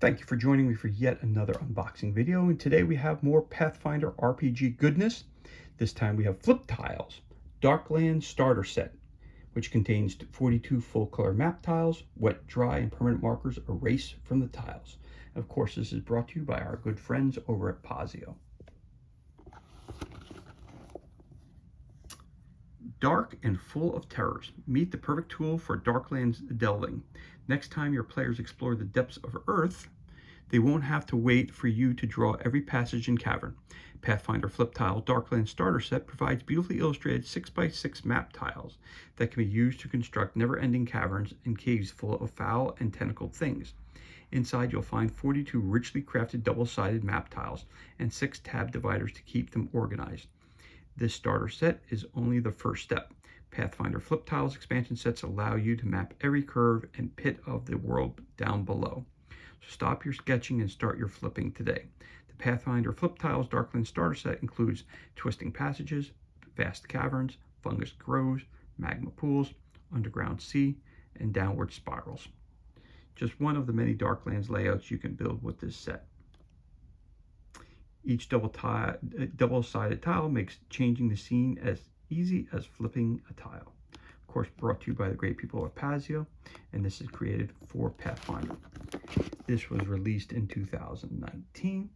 Thank you for joining me for yet another unboxing video, and today we have more Pathfinder RPG goodness. This time we have Flip Tiles, Darklands Starter Set, which contains 42 full color map tiles, wet, dry, and permanent markers erased from the tiles. And of course, this is brought to you by our good friends over at Pazio. Dark and full of terrors. Meet the perfect tool for Darklands delving. Next time your players explore the depths of Earth, they won't have to wait for you to draw every passage and cavern. Pathfinder Flip Tile Darklands Starter Set provides beautifully illustrated 6x6 map tiles that can be used to construct never-ending caverns and caves full of foul and tentacled things. Inside, you'll find 42 richly crafted double-sided map tiles and 6 tab dividers to keep them organized. This starter set is only the first step. Pathfinder Flip Tiles expansion sets allow you to map every curve and pit of the world down below. So stop your sketching and start your flipping today. The Pathfinder Flip Tiles Darklands starter set includes twisting passages, vast caverns, fungus groves, magma pools, underground sea, and downward spirals. Just one of the many Darklands layouts you can build with this set. Each double-sided tile makes changing the scene as easy as flipping a tile. Of course, brought to you by the great people at Pazio, and this is created for Pathfinder. This was released in 2019.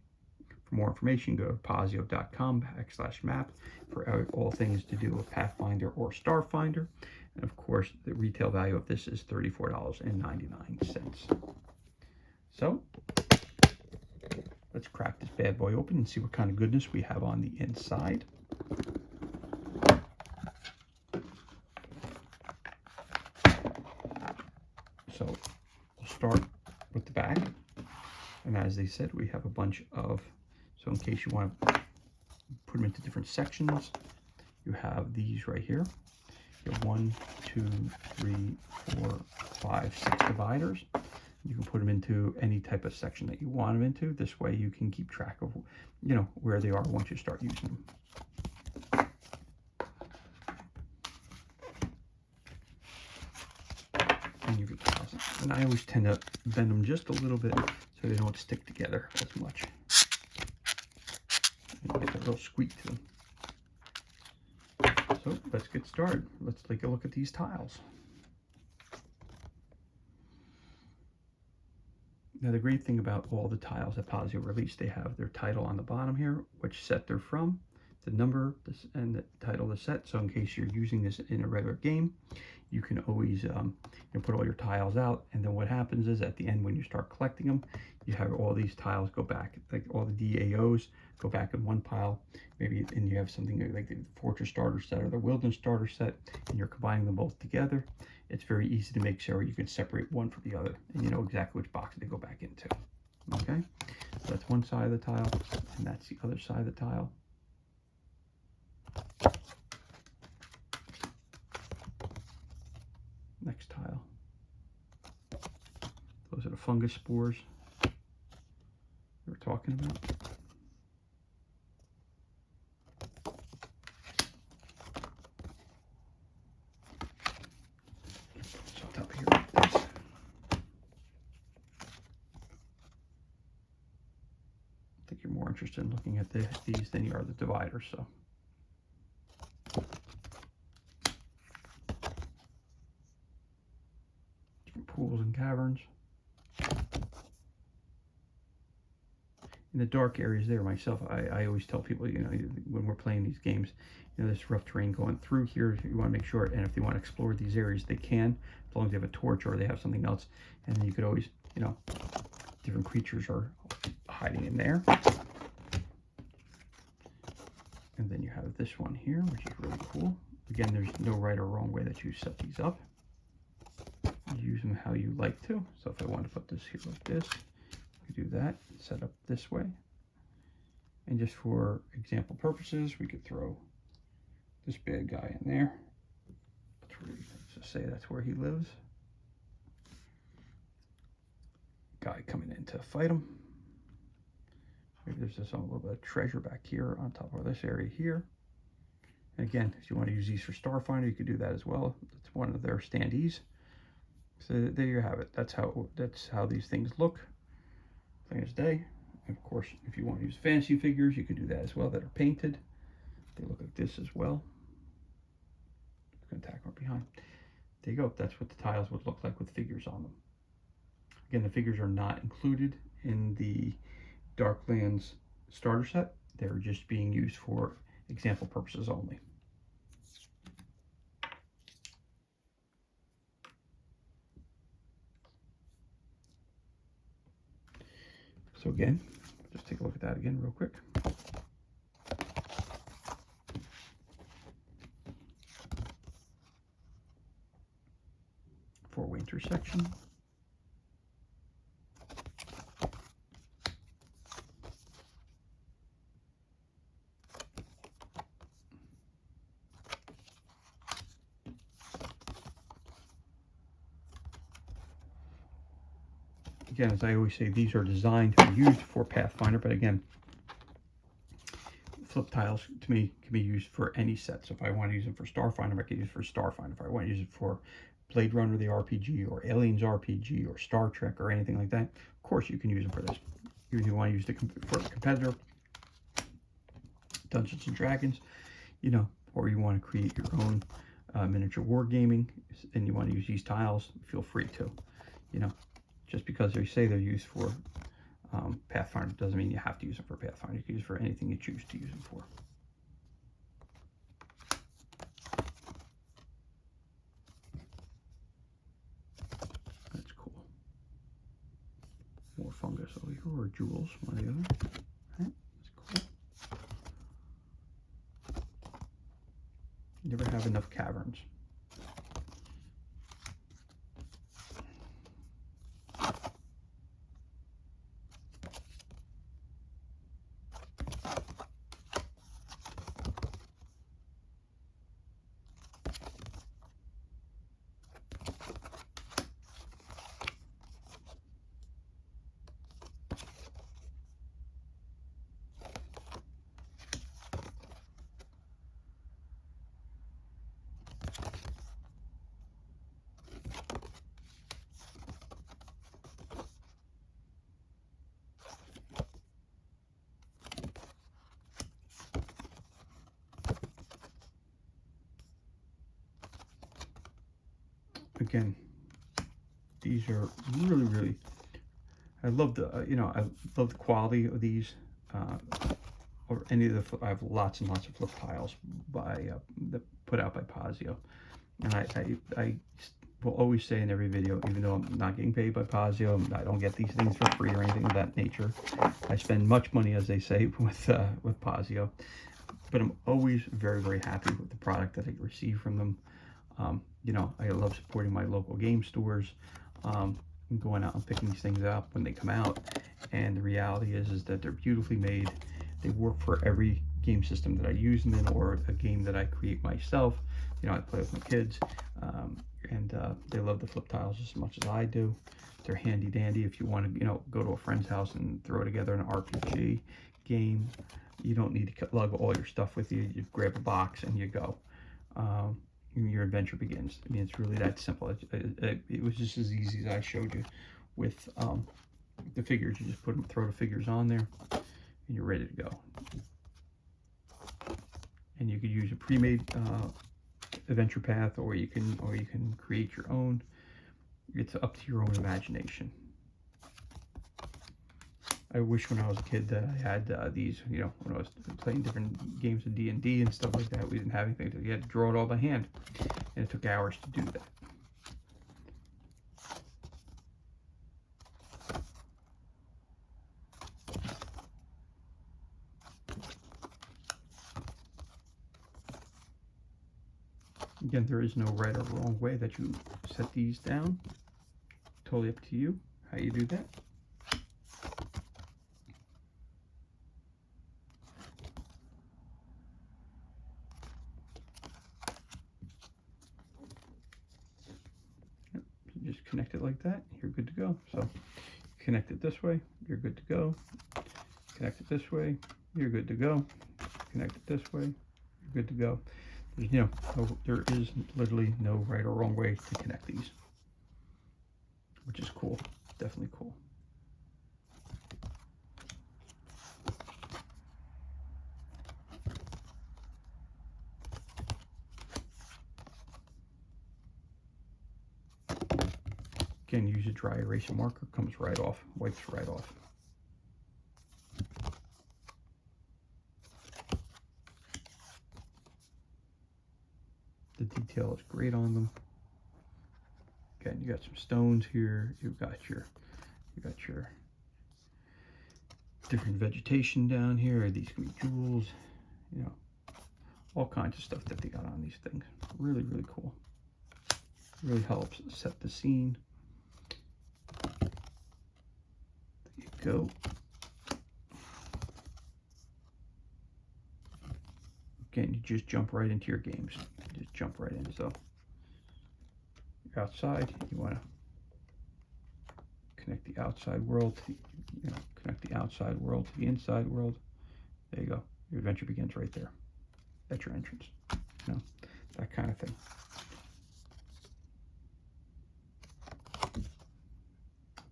For more information, go to pazio.com/map for all things to do with Pathfinder or Starfinder. And of course, the retail value of this is $34.99. So, let's crack this bad boy open and see what kind of goodness we have on the inside. So we'll start with the back. And as they said, we have a bunch of, so in case you want to put them into different sections, you have these right here. You have 1, 2, 3, 4, 5, 6 dividers. You can put them into any type of section that you want them into. This way you can keep track of, where they are once you start using them. And you get tiles. And I always tend to bend them just a little bit so they don't stick together as much. And you get a little squeak to them. So let's get started. Let's take a look at these tiles. Now, the great thing about all the tiles that Pazio released, they have their title on the bottom here, which set they're from, the number, and the title of the set. So in case you're using this in a regular game, you can always put all your tiles out. And then what happens is at the end, when you start collecting them, you have all these tiles go back, like all the DAOs go back in one pile. Maybe, and you have something like the Fortress Starter Set or the Wilderness Starter Set, and you're combining them both together. It's very easy to make sure you can separate one from the other, and you know exactly which box they go back into. Okay, so that's one side of the tile, and that's the other side of the tile. Next tile. Those are the fungus spores we were talking about. I think you're more interested in looking at these than you are the dividers. So different pools and caverns. In the dark areas there, myself, I always tell people, when we're playing these games, there's rough terrain going through here. You want to make sure, and if they want to explore these areas, they can, as long as they have a torch or they have something else. And then you could always, different creatures are hiding in there. And then you have this one here, which is really cool. Again, there's no right or wrong way that you set these up. You use them how you like to. So if I want to put this here like this, we do that, set up this way. And just for example purposes, we could throw this bad guy in there. Let's just say that's where he lives. Guy coming in to fight him. Maybe there's just a little bit of treasure back here on top of this area here. And again, if you want to use these for Starfinder, you could do that as well. It's one of their standees. So there you have it. That's how these things look. plain as day. And of course, if you want to use fancy figures, you can do that as well that are painted. They look like this as well. I'm going to tack one behind. There you go. That's what the tiles would look like with figures on them. Again, the figures are not included in the Darklands starter set. They're just being used for example purposes only. So again, just take a look at that again real quick. Four-way intersection. Again, as I always say, these are designed to be used for Pathfinder, but again, flip tiles to me can be used for any set. So if I want to use them for Starfinder, I can use it for Starfinder. If I want to use it for Blade Runner the RPG or Aliens RPG or Star Trek or anything like that, of course you can use them for this. Even if you want to use it for a competitor, Dungeons and Dragons, you know, or you want to create your own miniature wargaming and you want to use these tiles, feel free to. You know, just because they say they're used for Pathfinder doesn't mean you have to use them for Pathfinder. You can use it for anything you choose to use them for. That's cool. More fungus over here, or jewels, one or the other. Right, that's cool. You never have enough caverns. Again, these are really, I love the I love the quality of these, or any of the, I have lots and lots of flip tiles by that put out by Pazio, and I will always say in every video, even though I'm not getting paid by Pazio, I don't get these things for free or anything of that nature. I spend much money, as they say, with Pazio, but I'm always very happy with the product that I receive from them. You know, I love supporting my local game stores, and going out and picking these things up when they come out. And the reality is that they're beautifully made. They work for every game system that I use them in, or a game that I create myself. You know, I play with my kids, and they love the flip tiles just as much as I do. They're handy dandy if you want to, you know, go to a friend's house and throw together an RPG game. You don't need to lug all your stuff with you. You grab a box and you go. And your adventure begins. I mean, it's really that simple. It was just as easy as I showed you with the figures. You just throw the figures on there, and you're ready to go. And you could use a pre-made adventure path, or you can create your own. It's up to your own imagination. I wish when I was a kid that I had these, you know, when I was playing different games of D&D and stuff like that, we didn't have anything. You had to draw it all by hand, and it took hours to do that. Again, there is no right or wrong way that you set these down. Totally up to you how you do that. Just connect it like that, you're good to go. So connect it this way, you're good to go. Connect it this way, you're good to go. Connect it this way, you're good to go. There's, you know, there is literally no right or wrong way to connect these, which is cool. Definitely cool. use a dry eraser marker, comes right off, wipes right off. The detail is great on them. Again, you got some stones here. You got your different vegetation down here. These can be jewels, you know, all kinds of stuff that they got on these things. Really, really cool. Really helps set the scene. There you go. Again, you just jump right into your games. You just jump right in. So you're outside, you want to connect the outside world to connect the outside world to the inside world. There you go. Your adventure begins right there. At your entrance. You know, that kind of thing.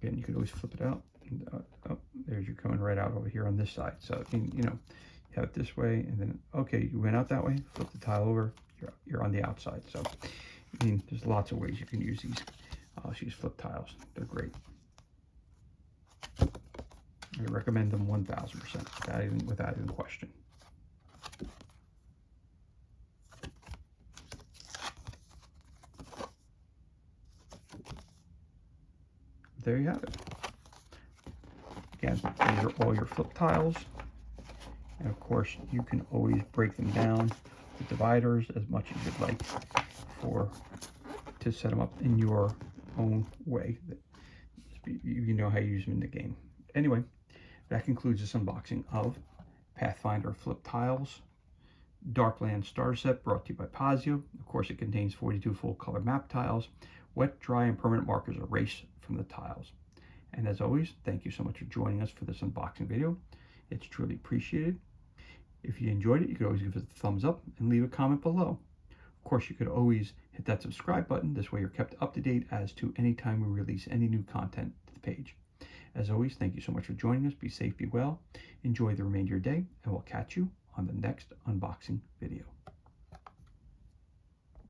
Again, you could always flip it out. And, oh, there's you coming right out over here on this side. So you know, you have it this way, and then okay, you went out that way. Flip the tile over. You're on the outside. So I mean, there's lots of ways you can use these. Let's use flip tiles. They're great. I recommend them 1000%, without even question. There you have it. Again, these are all your flip tiles. And of course, you can always break them down with dividers as much as you'd like to set them up in your own way. You know how you use them in the game. Anyway, that concludes this unboxing of Pathfinder Flip Tiles Darklands Starter Set, brought to you by Pazio. Of course, it contains 42 full color map tiles, wet, dry, and permanent markers erased from the tiles. And as always, thank you so much for joining us for this unboxing video. It's truly appreciated. If you enjoyed it, you could always give it a thumbs up and leave a comment below. Of course, you could always hit that subscribe button. This way you're kept up to date as to any time we release any new content to the page. As always, thank you so much for joining us. Be safe, be well, enjoy the remainder of your day, and we'll catch you on the next unboxing video.